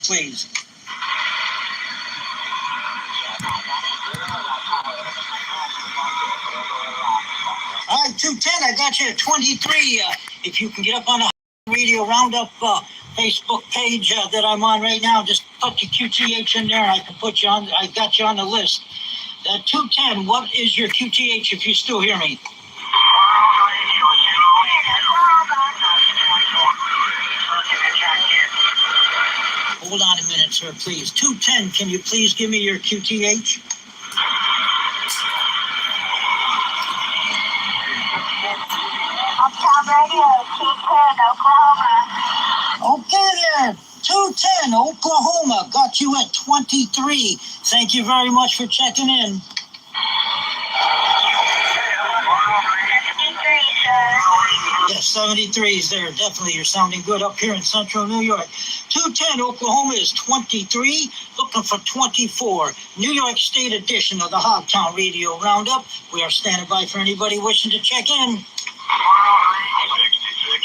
please. All right, 210, I got you at 23. If you can get up on the Radio Roundup Facebook page that I'm on right now, just put your QTH in there. I can put you on. I got you on the list. 210, what is your QTH if you still hear me? Hold on a minute, sir, please. 210, can you please give me your QTH? Uptown Radio, 210, Oklahoma. Okay there. 210, Oklahoma. Got you at 23. Thank you very much for checking in. 73, sir. Yes, 73 is there. Definitely, you're sounding good up here in central New York. 210, Oklahoma is 23. Looking for 24. New York State edition of the Hogtown Radio Roundup. We are standing by for anybody wishing to check in.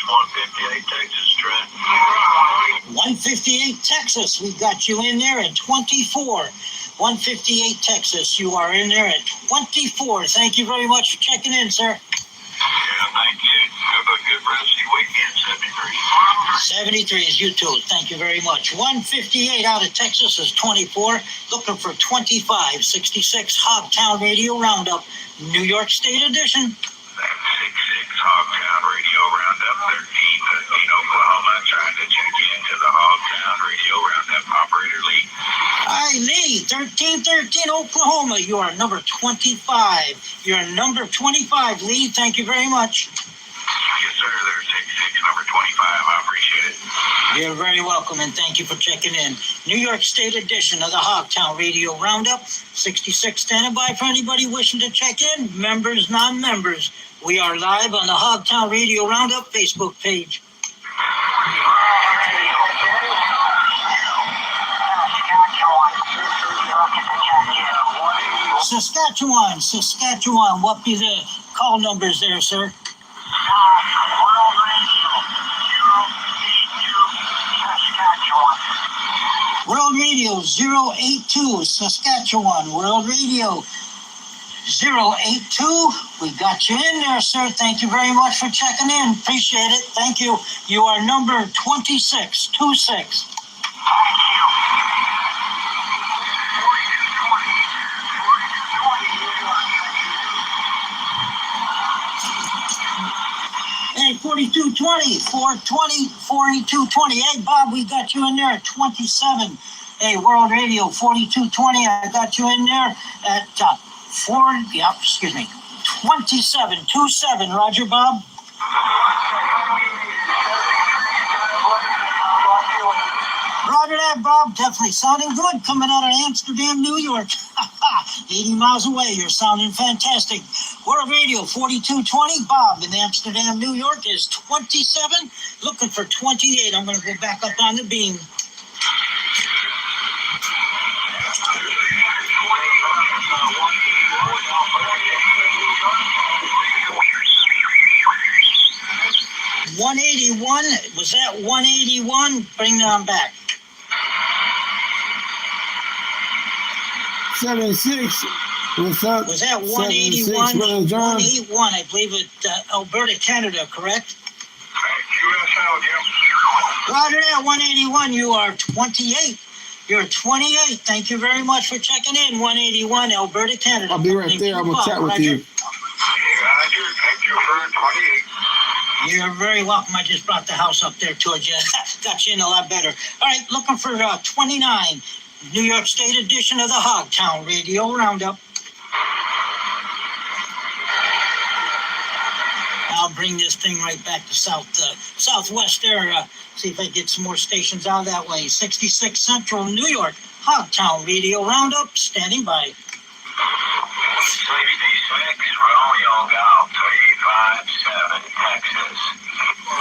158 Texas, Trent. 158 Texas, we got you in there at 24. 158 Texas, you are in there at 24. Thank you very much for checking in, sir. Yeah, thank you. Have a good rest of your weekend, 73. 73 is you too. Thank you very much. 158 out of Texas is 24. Looking for 25. 66 Hogtown Radio Roundup, New York State edition. 66 Hogtown Radio Roundup, 1315 Oklahoma, trying to check into the Hogtown Radio Roundup. Operator Lee. Hi, Lee, 1313 Oklahoma. You are number 25. You're number 25, Lee. Thank you very much. Yes, sir. There's 66, number 25. I appreciate it. You're very welcome, and thank you for checking in. New York State edition of the Hogtown Radio Roundup. 66 standing by for anybody wishing to check in. Members, non-members. We are live on the Hogtown Radio Roundup Facebook page. Saskatchewan. What be the call numbers there, sir? World Radio 082, Saskatchewan. World Radio 082. We got you in there, sir. Thank you very much for checking in. Appreciate it. Thank you. You are number 26. 26. Hey, 4220, 420, 4220. Hey, Bob, we got you in there at 27. Hey, World Radio 4220, I got you in there at 27. 27. Roger, Bob. Roger that, Bob. Definitely sounding good coming out of Amsterdam, New York. 80 miles away. You're sounding fantastic. World Radio 4220. Bob in Amsterdam, New York is 27. Looking for 28. I'm going to go back up on the beam. $181. Was that 181? Bring that on back. 76. What's up? Was that 181? 181, I believe it, Alberta, Canada, correct? QSL, yeah. Roger that, 181. You are 28. You're 28. Thank you very much for checking in. 181, Alberta, Canada. I'll be right there. I'm going to chat with you. Roger, thank you for 28. You're very welcome. I just brought the house up there towards you. Got you in a lot better. All right, looking for 29. New York State edition of the Hogtown Radio Roundup. I'll bring this thing right back to southwest there. See if I get some more stations out that way. 66 Central New York, Hogtown Radio Roundup, standing by. 66, Romeo Golf, 357, Texas.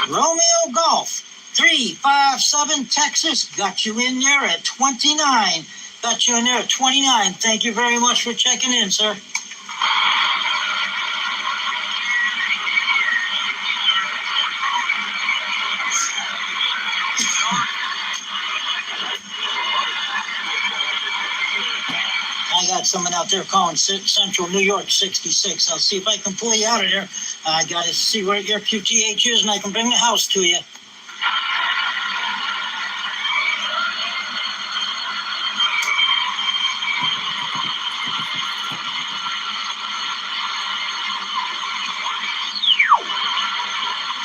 Romeo Golf, 357, Texas. Got you in there at 29. Got you in there at 29. Thank you very much for checking in, sir. I got someone out there calling Central New York 66. I'll see if I can pull you out of there. I got to see where your QTH is, and I can bring the house to you.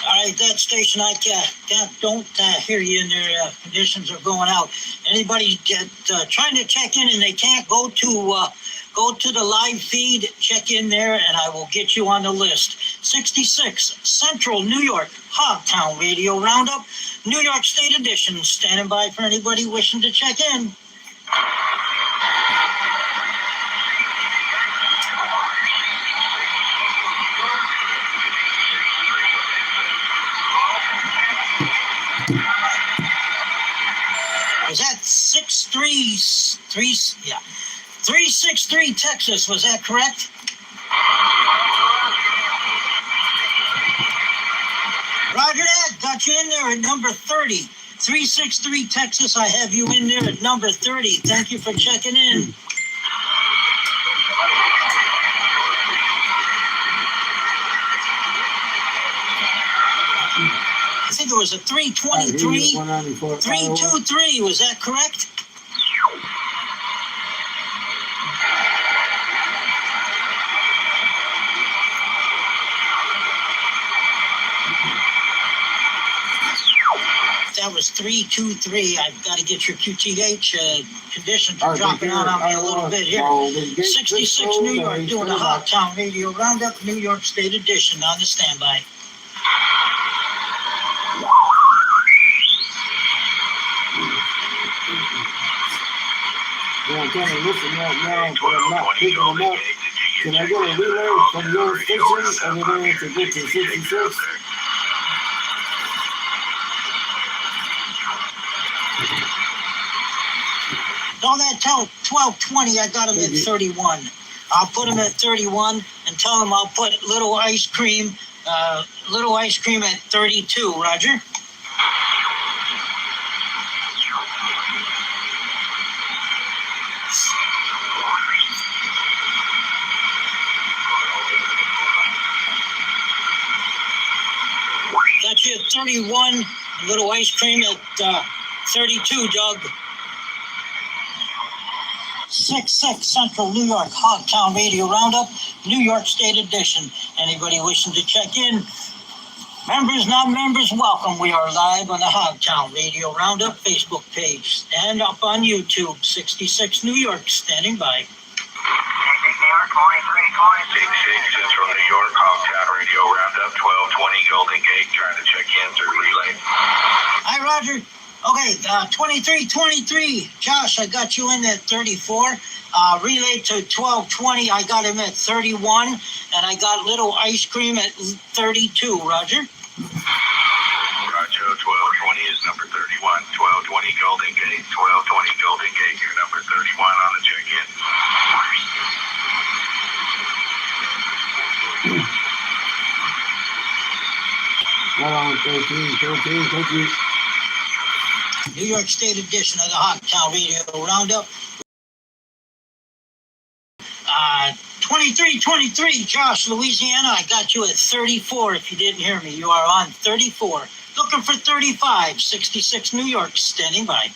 All right, that station, I don't hear you in there. Conditions are going out. Anybody trying to check in and they can't go to the live feed, check in there, and I will get you on the list. 66 Central New York Hogtown Radio Roundup, New York State Edition, standing by for anybody wishing to check in. Was that 363 Texas, was that correct? Roger that, got you in there at number 30. 363 Texas, I have you in there at number 30. Thank you for checking in. I think it was a 323, 323, was that correct? That was 323. I've got to get your QTH. Conditions are dropping out on me a little bit here. 66 New York, doing a Hogtown Radio Roundup, New York State Edition on the standby. Yeah, I'm trying to listen right now, but I'm not picking them up. Can I get a relay from your station over there to get to 66? All that till 12:20, I got him at 31. I'll put him at 31 and tell him I'll put little ice cream at 32. Roger? Got you at 31, little ice cream at 32, Doug. 66 Central New York Hogtown Radio Roundup, New York State Edition. Anybody wishing to check in? Members, non-members, welcome. We are live on the Hogtown Radio Roundup Facebook page and up on YouTube. 66 New York, standing by. 66 Central New York Hogtown Radio Roundup, 1220 Golden Gate, trying to check in through relay. Hi, Roger. Okay, 2323. Josh, I got you in at 34. Relay to 1220. I got him at 31. And I got little ice cream at 32. Roger? Roger, 1220 is number 31. 1220 Golden Gate. 1220 Golden Gate, you're number 31 on the check-in. Right on, 13, thank you. New York State Edition of the Hogtown Radio Roundup. 2323, Josh, Louisiana. I got you at 34 if you didn't hear me. You are on 34. Looking for 35. 66 New York, standing by.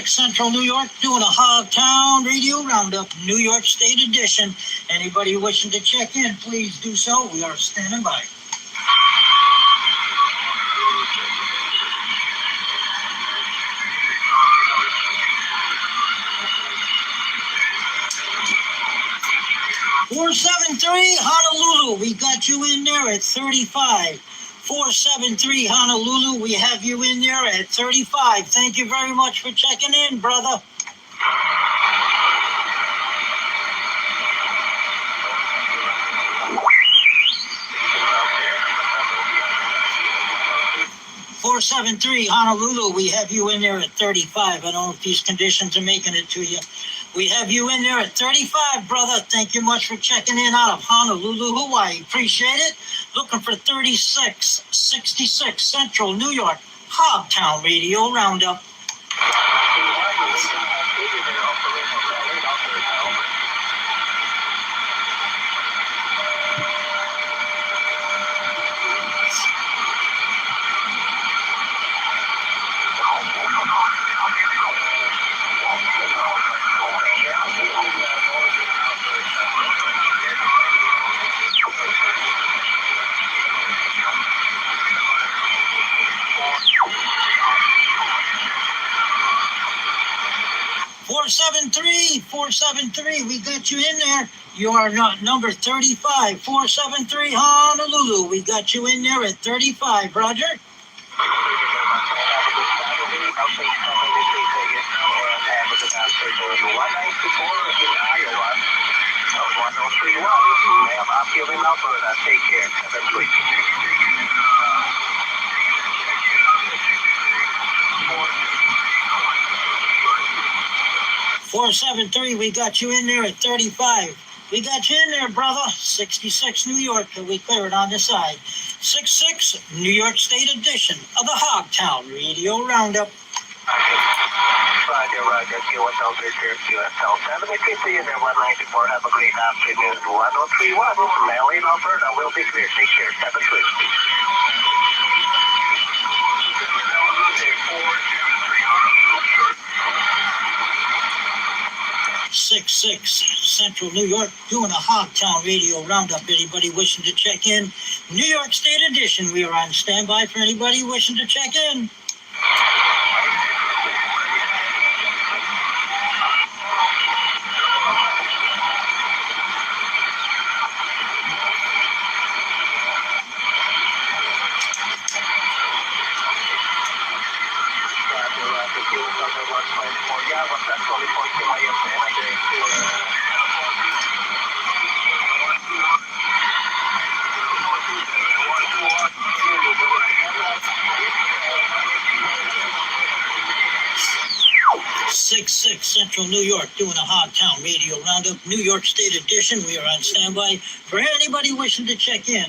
Central New York, doing a Hogtown Radio Roundup, New York State Edition. Anybody wishing to check in, please do so. We are standing by. .473 Honolulu, we got you in there at 35. 473 Honolulu, we have you in there at 35. Thank you very much for checking in, brother. 473 Honolulu, we have you in there at 35. I don't know if these conditions are making it to you. We have you in there at 35, brother. Thank you much for checking in out of Honolulu, Hawaii. Appreciate it. Looking for 36, 66 Central New York, Hogtown Radio Roundup. 473, we got you in there. You are number 35, 473 Honolulu. We got you in there at 35, Roger. Take care. 473, we got you in there at 35. We got you in there, brother. 66 New York, we clear it on the side. 66 New York State edition of the Hogtown Radio Roundup. Roger, QSL 7050 in there, 194. Have a great afternoon. 1031, Maryland, Alberta, will be clear. Take care. 730. 66 Central New York, doing a Hogtown Radio Roundup. Anybody wishing to check in? New York State edition. We are on standby for anybody wishing to check in. Six Central New York, doing a Hogtown Radio Roundup, New York State edition. We are on standby for anybody wishing to check in.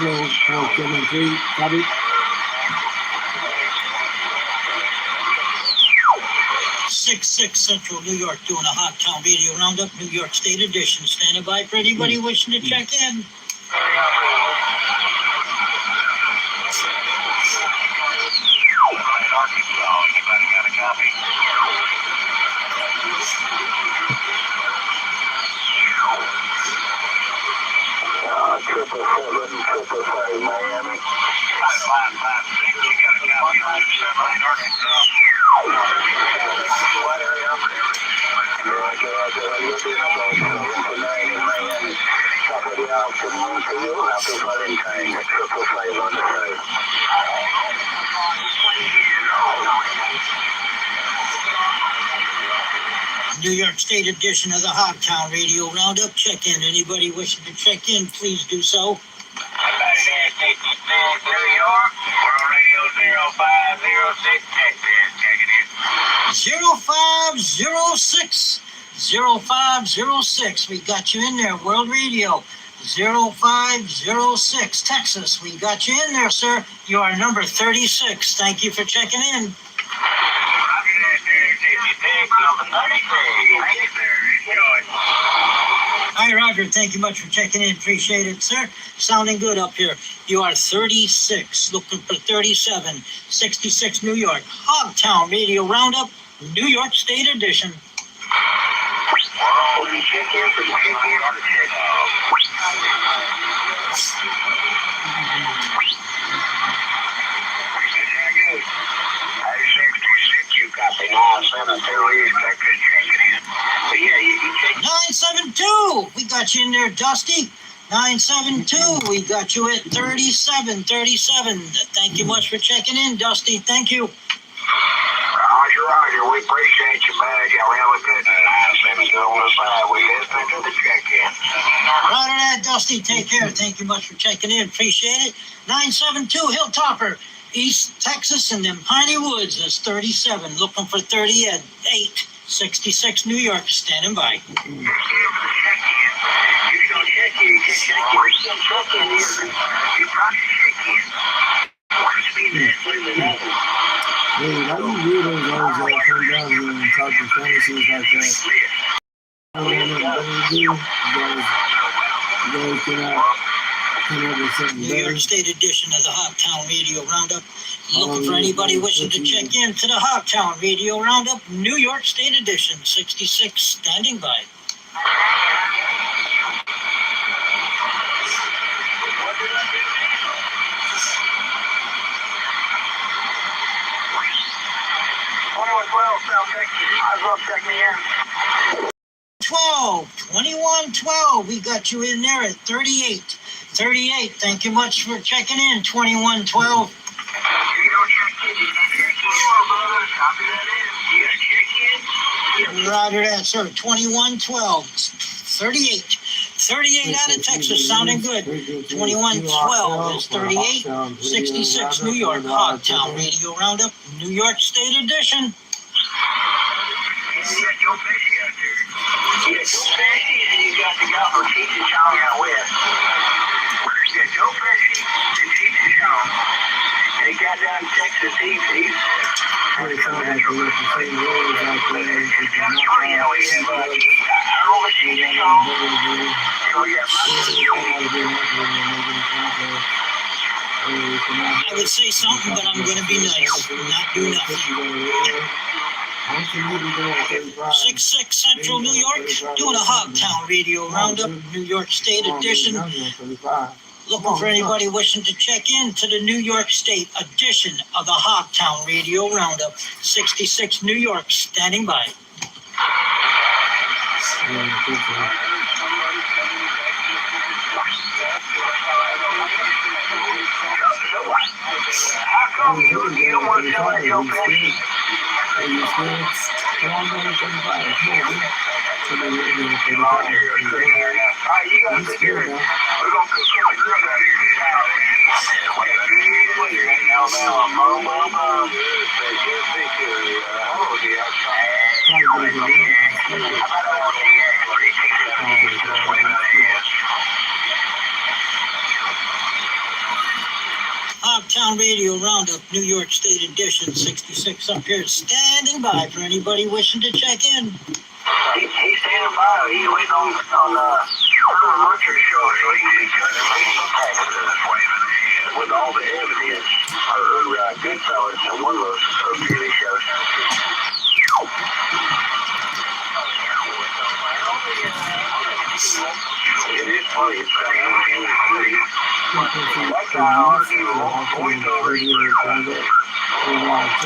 Hello, 473, copy. 66 Central New York, doing a Hogtown Radio Roundup, New York State edition. Standing by for anybody wishing to check in. Miami. 556, you got a copy on 279 Arkansas. What area? Roger, you'll be about 9 in Miami. Top of the afternoon to you, happy Valentine's, 555 on the side. New York State edition of the Hogtown Radio Roundup. Check in. Anybody wishing to check in, please do so. New York, World Radio 0506, checking in. 0506. 0506. We got you in there. World Radio 0506. Texas. We got you in there, sir. You are number 36. Thank you for checking in. Hi, Roger. Thank you much for checking in. Appreciate it, sir. Sounding good up here. You are 36. Looking for 37. 66 New York. Hogtown Radio Roundup. New York State edition. You copy 972 972, we got you in there, Dusty. 972, we got you at 3737. Thank you much for checking in, Dusty. Thank you. Roger. We appreciate you, bud. Y'all have a good 972 on the side. We listening to the check-in. Right on that, Dusty. Take care. Thank you much for checking in. Appreciate it. 972, Hilltopper, East Texas, and them Piney Woods. That's 37. Looking for 38. 66 New York. Standing by. Hey, why you weirdos always come down here and talk to fantasies like that? I don't know nothing better to do. You guys cannot come up with something New better. York State edition of the Hogtown Radio Roundup. Looking for anybody wishing to check in to the Hogtown Radio Roundup, New York State edition, 66, standing by. South Texas. Might as well check me in. 2112, we got you in there at 38. 38, thank you much for checking in, 2112. Roger that, sir. 2112. 38. 38 out of Texas, sounding good. 2112 is 38. 66 New York, Hogtown Radio Roundup, New York State edition. Joe Pesci out there. Yeah, Joe Pesci, and you got the guy from Cheech and Chong out west. Yeah, Joe Pesci and Cheech and Chong. And he got down in Texas. He's They sound like they look the same words out there. yeah, we have Cheech and Chong. So we got I would say something, but I'm going to be nice. Not do nothing. 66 Central New York, doing a Hogtown Radio Roundup, New York State edition. Looking for anybody wishing to check in to the New York State edition of the Hogtown Radio Roundup, 66 New York, standing by. How come you don't want to tell that Joe Pesci? You still come on down to 35. Come on, man. Alright, you guys sit here. We're going to cook some grill down here in town. Hogtown Radio Roundup, New York State edition, 66 up here, standing by for anybody wishing to check in. He's standing by. He's waiting on Mercury show, so he can be cutting with all the evidence or Goodfellas and one of those TV shows. It is funny. It's funny. That's how I do voiceovers.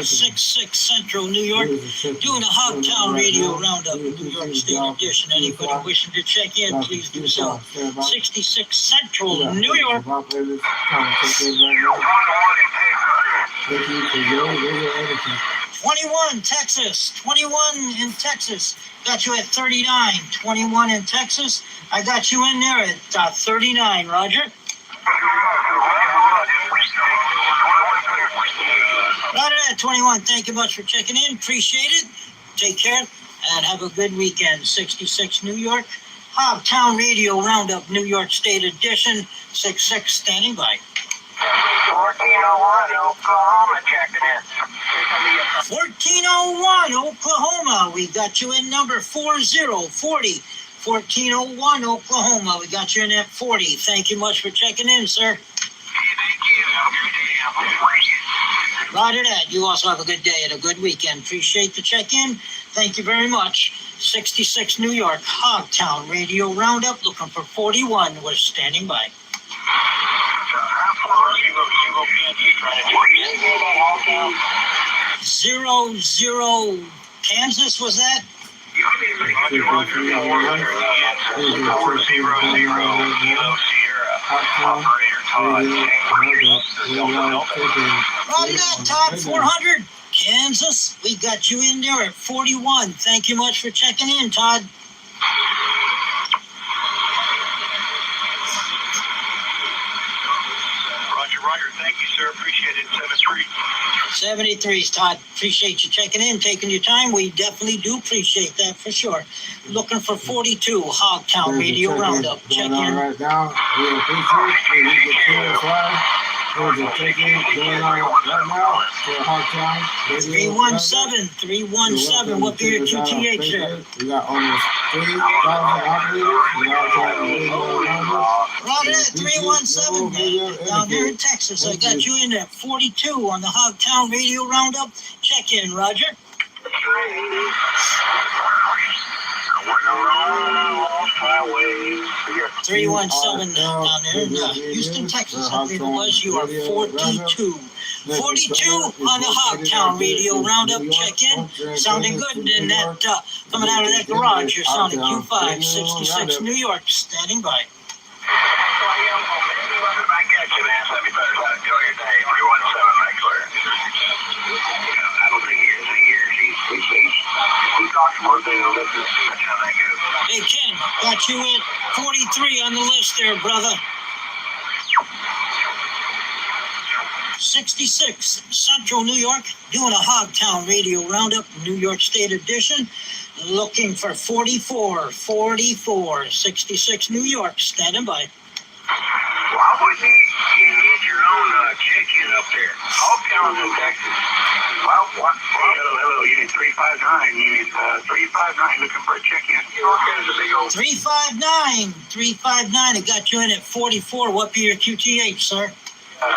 66 Central New York, doing a Hogtown Radio Roundup, New York State edition. Anybody wishing to check in, please do so. 66 Central New York. 21 Texas, 21 in Texas. Got you at 39. 21 in Texas. I got you in there at 39, Roger. Roger that, 21. Thank you much for checking in. Appreciate it. Take care and have a good weekend. 66 New York, Hogtown Radio Roundup, New York State edition, 66 standing by. 1401 Oklahoma checking in. 1401 Oklahoma. We got you in number 4040. 1401 Oklahoma. We got you in at 40. Thank you much for checking in, sir. Thank you. Roger that. You also have a good day and a good weekend. Appreciate the check-in. Thank you very much. 66 New York, Hogtown Radio Roundup, looking for 41. We're standing by. How far are you trying to do? 00 Kansas, was that? Roger, 400, Kilo Sierra, Operator Todd. Roger that, Todd, 400. Kansas, we got you in there at 41. Thank you much for checking in, Todd. Roger, thank you, sir. Appreciate it. 73. 73's Todd. Appreciate you checking in, taking your time. We definitely do appreciate that for sure. Looking for 42, Hogtown Radio Roundup. Check in. Right now, we appreciate it. We get to the fly. There's a check-in going on right now for Hogtown. 317, what be your QTH there? We got almost 3,000 operators. We all trying to live Roger that, 317, down here in Texas. I got you in at 42 on the Hogtown Radio Roundup. Check in, Roger. 317 down there in Houston, Texas. I believe it was. You are 42. 42 on the Hogtown Radio Roundup. Check in. Sounding good in that, coming out of that garage. You're sounding Q5, 66 New York. Standing by. I got you, man. Let me better not enjoy your day. 317, right clear. I don't think he talks more than this is how that goes. Hey, Ken, got you at 43 on the list there, brother. 66, Central New York, doing a Hogtown Radio Roundup, New York State edition. Looking for 44, 66 New York, standing by. Why would you need your own check-in up there? Hogtown's in Texas. Well, what? Hello, you need 359. You need 359 looking for a check-in. There's a big old 359, I got you in at 44. What be your QTH, sir? Come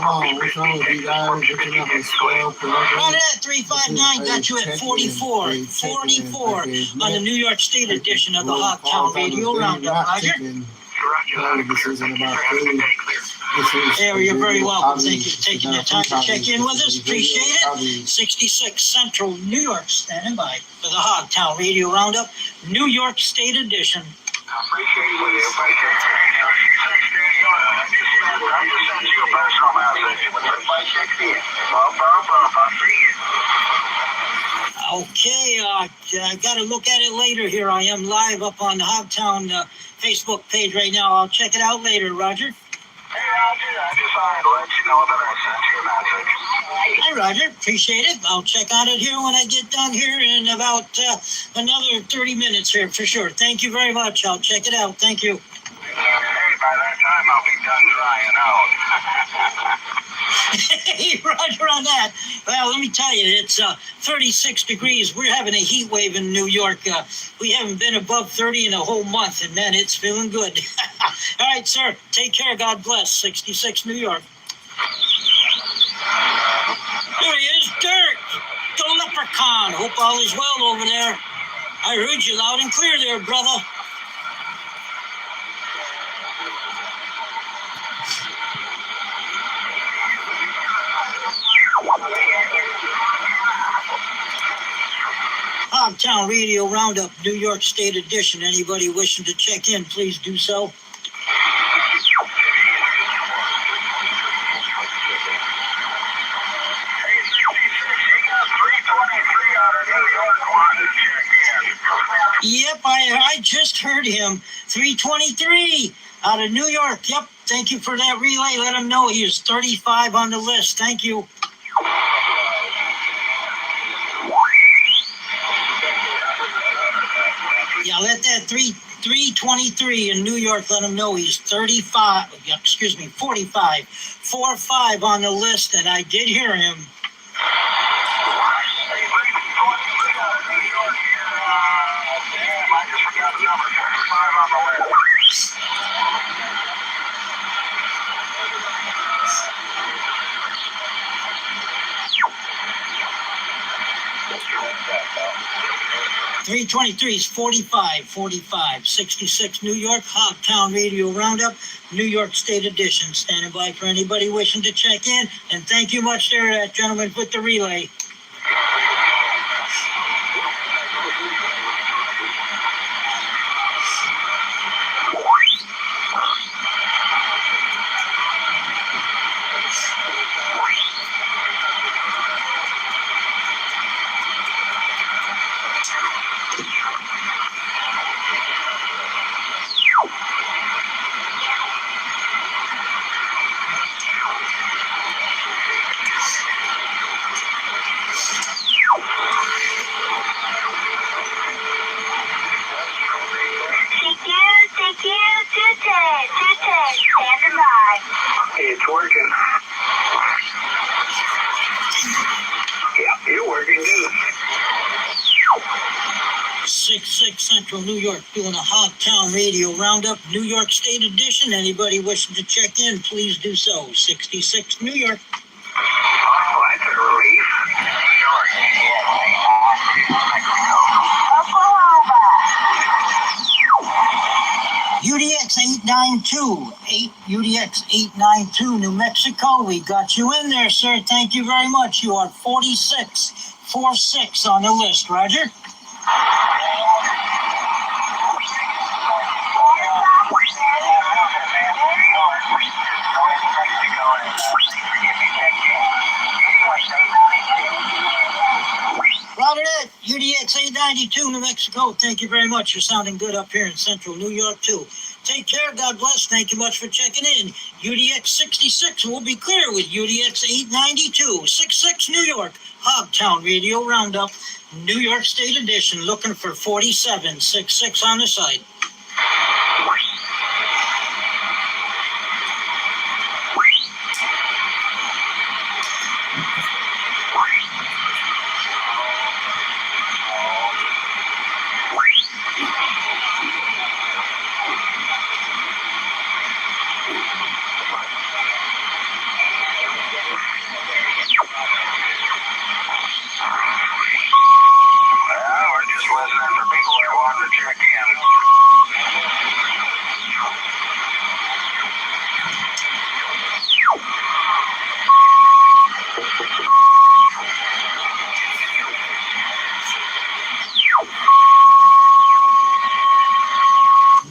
on, what's wrong with you guys? Looking up a swell Right at 359, got you at 44. 44 on the New York State edition of the Hogtown Radio Roundup, Roger. This isn't about food. There, you're very welcome. Thank you for taking your time to check in with us. Appreciate it. 66 Central New York, standing by for the Hogtown Radio Roundup, New York State edition. I appreciate what everybody says. I'm just sending you a personal message when everybody checks in. I see it. Okay, I got to look at it later here. I am live up on the Hogtown Facebook page right now. I'll check it out later, Roger. Hey, Roger, I just wanted to let you know that I sent you a message. Hey, Roger, appreciate it. I'll check on it here when I get done here in about another 30 minutes here for sure. Thank you very much. I'll check it out. Thank you. Hey, by that time, I'll be done drying out. Hey, Roger on that. Well, let me tell you, it's 36 degrees. We're having a heat wave in New York. We haven't been above 30 in a whole month, and man, it's feeling good. All right, sir. Take care. God bless. 66 New York. There he is, Dirk, the leprechaun. Hope all is well over there. I heard you loud and clear there, brother. Hogtown Radio Roundup, New York State edition. Anybody wishing to check in, please do so. Yep, I just heard him. 323 out of New York. Yep, thank you for that relay. Let him know he is 35 on the list. Thank you. Yeah, let that 323 in New York, let him know he's 45, 45. 45 on the list, and I did hear him. 2023 is 4545. 66 New York, Hogtown Radio Roundup, New York State Edition. Standing by for anybody wishing to check in. And thank you much there, gentlemen, with the relay. Standing by. It's working. Yep, you're working too. 66 Central New York doing a Hogtown Radio Roundup, New York State Edition. Anybody wishing to check in, please do so. 66 New York. Oh, that's a relief. Oklahoma. UDX 892, UDX 892, New Mexico. We got you in there, sir. Thank you very much. You are 4646 on the list, Roger. Roger that. UDX 892, New Mexico. Thank you very much. You're sounding good up here in Central New York, too. Take care. God bless. Thank you much for checking in. UDX 66 will be clear with UDX 892. 66 New York, Hogtown Radio Roundup, New York State Edition. Looking for 4766 on the site. Well, we're just listening for people that want to check in.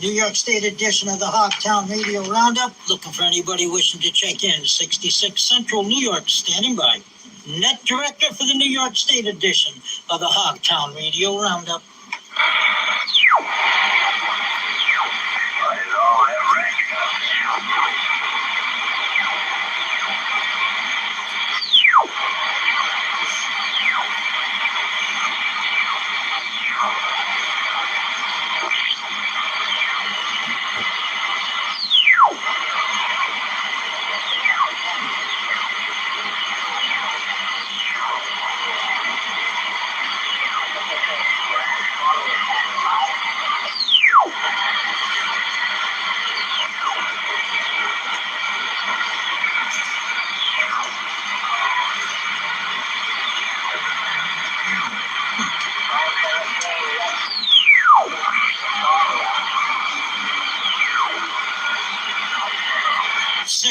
New York State edition of the Hogtown Radio Roundup. Looking for anybody wishing to check in. 66 Central New York, standing by. Net Director for the New York State edition of the Hogtown Radio Roundup. What is all that ranking up?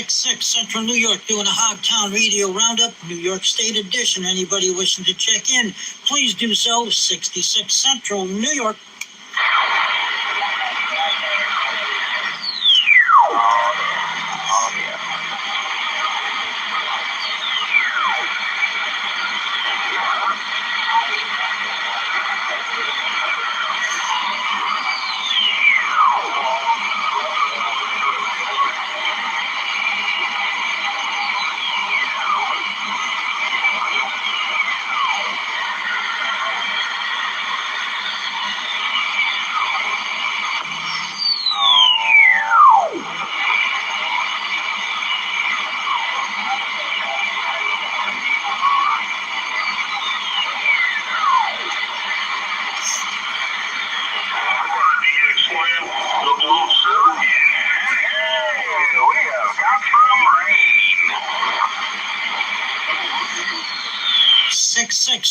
Six Central New York doing a Hogtown Radio Roundup, New York State edition. Anybody wishing to check in, please do so. 66 Central New York.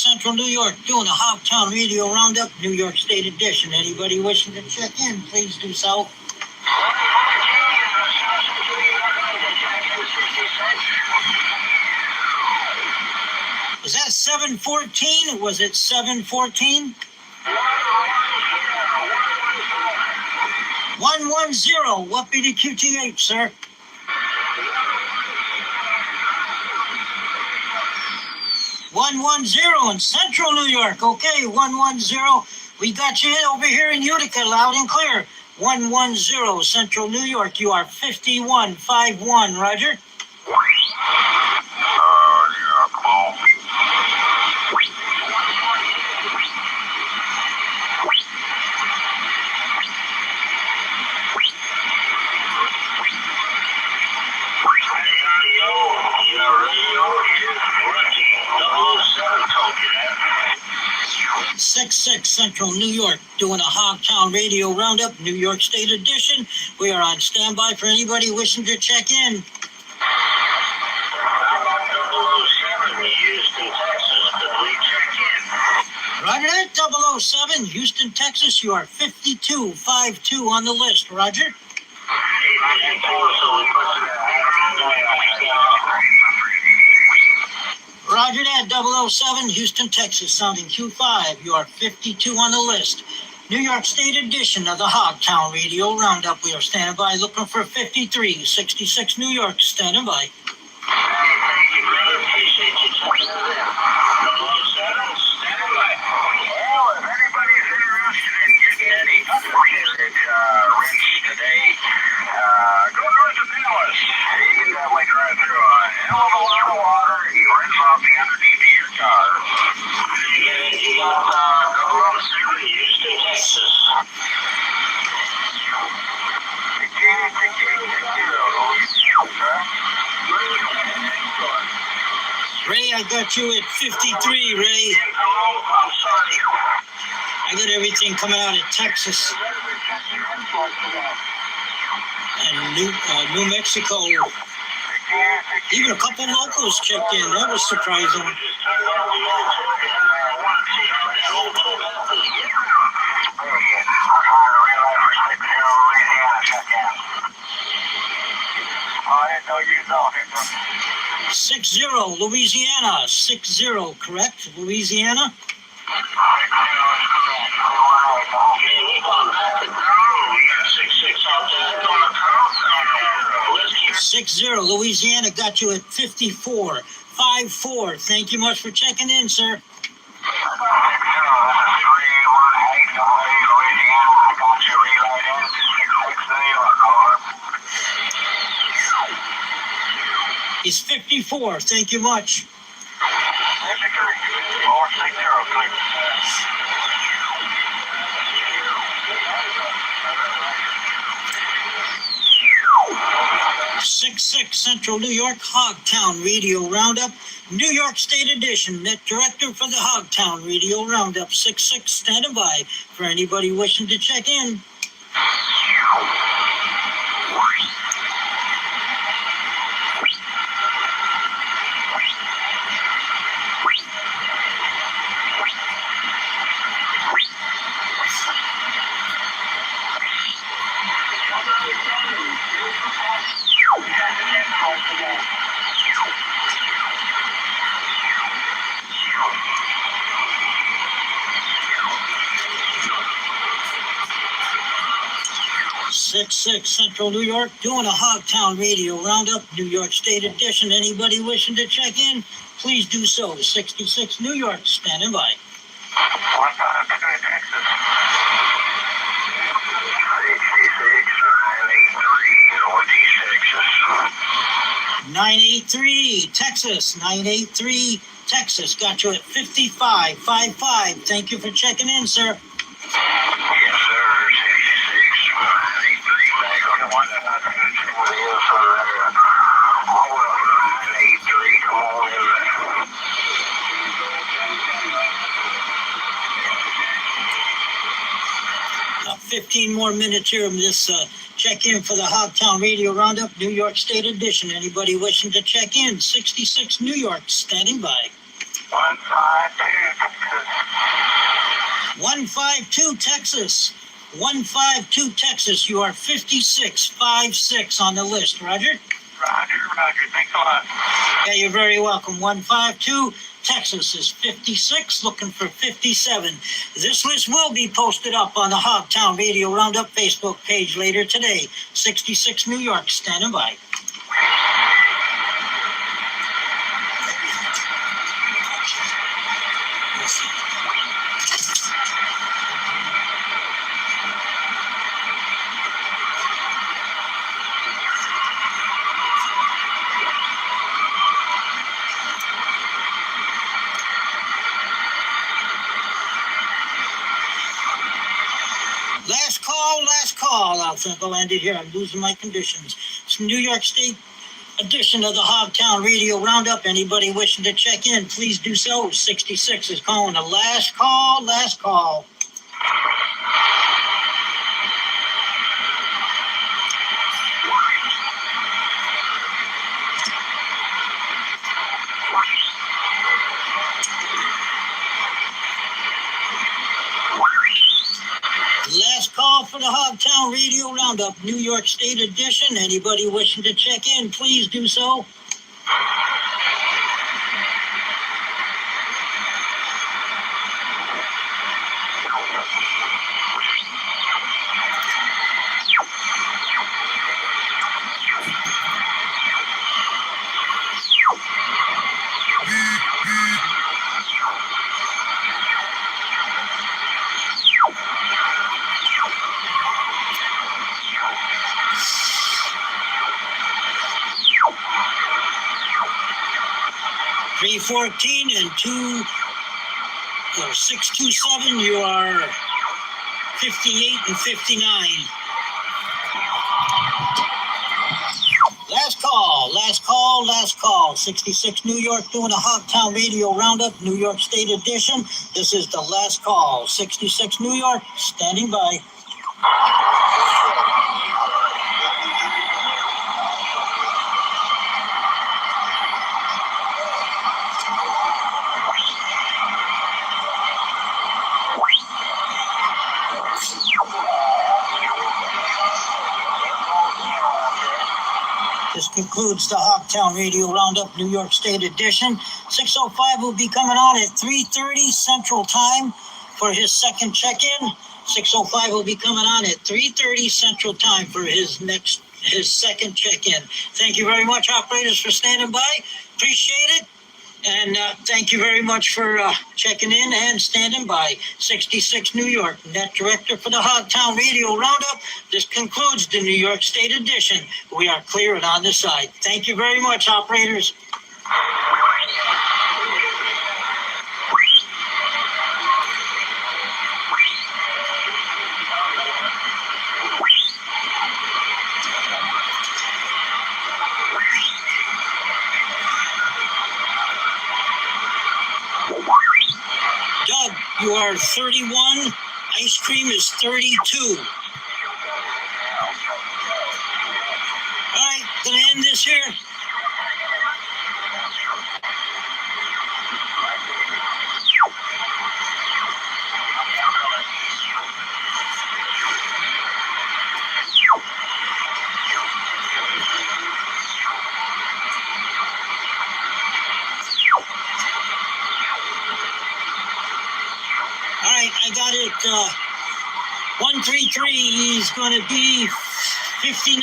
Central New York, doing a Hogtown Radio Roundup, New York State edition. Anybody wishing to check in, please do so. Was that 714 or was it 714? 110. What be the QTH, sir? 110 in Central New York. Okay, 110. We got you over here in Utica, loud and clear. 110 Central New York. You are 5151. Roger. Yeah. 66 Central New York, doing a Hogtown Radio Roundup, New York State edition. We are on standby for anybody wishing to check in. 007, Houston, Texas. Could we check in? Roger that, 007, Houston, Texas. You are 5252 on the list. Roger. Roger that, 007, Houston, Texas, sounding Q5. You are 52 on the list. New York State edition of the Hogtown Radio Roundup. We are standing by looking for 5366 New York, standing by. Thank you, brother. Appreciate you checking in. 007, standing by. Well, if anybody's interested in getting any upgraded wrench today, go north of Dallas. You can definitely drive through a hell of a lot of water. You rinse off the underneath of your car. You got 007, Houston, Texas. Ray, I got you at 53, Ray. I got everything coming out of Texas and New Mexico. Even a couple locals checked in. That was surprising. I didn't know you know it. 60, Louisiana. 60, correct? Louisiana? 60, Louisiana got you at 5454. Thank you much for checking in, sir. He's 54. Thank you much. 66 Central New York, Hogtown Radio Roundup, New York State edition. Net director for the Hogtown Radio Roundup, 66, standing by for anybody wishing to check in. 66 Central New York, doing a Hogtown Radio Roundup, New York State edition. Anybody wishing to check in, please do so. 66 New York, standing by. 983 Texas, 983 Texas, got you at 5555. Thank you for checking in, sir. Yes, sir. 66, 983, back on the one that I About 15 more minutes here of this check-in for the Hogtown Radio Roundup, New York State edition. Anybody wishing to check in, 66 New York, standing by. 152 Texas. 152 Texas. 152 Texas. You are 5656 on the list, Roger. Roger. Thanks a lot. Yeah, you're very welcome. 152 Texas is 56, looking for 57. This list will be posted up on the Hogtown Radio Roundup Facebook page later today. 66 New York, standing by. Last call. I think I'll end it here. I'm losing my conditions. It's New York State edition of the Hogtown Radio Roundup. Anybody wishing to check in, please do so. 66 is calling. The last call. Last call for the Hogtown Radio Roundup, New York State edition. Anybody wishing to check in, please do so. .314 and 627, you are 58 and 59. Last call. 66 New York doing a Hogtown Radio Roundup, New York State edition. This is the last call. 66 New York, standing by. This concludes the Hogtown Radio Roundup, New York State edition. 6:05 will be coming on at 3:30 Central Time for his second check-in. 6:05 will be coming on at 3:30 Central Time for his second check-in. Thank you very much, operators, for standing by. Appreciate it. And thank you very much for checking in and standing by. 66 New York, net director for the Hogtown Radio Roundup. This concludes the New York State edition. We are clear and on the side. Thank you very much, operators. Doug, you are 31. Ice cream is 32. All right, gonna end this here. All right, I got it. 133 is going to be 59,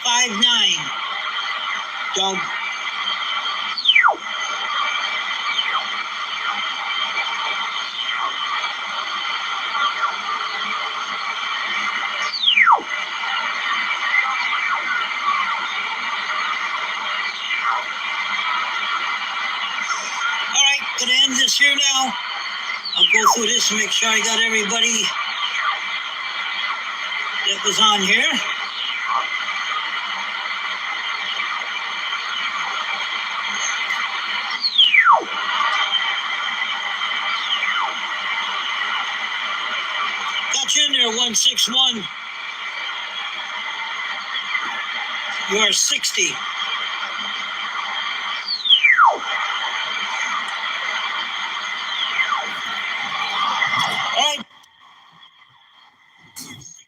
59. Doug. All right, gonna end this here now. I'll go through this and make sure I got everybody that was on here. Got you in there, 161. You are 60. Hey,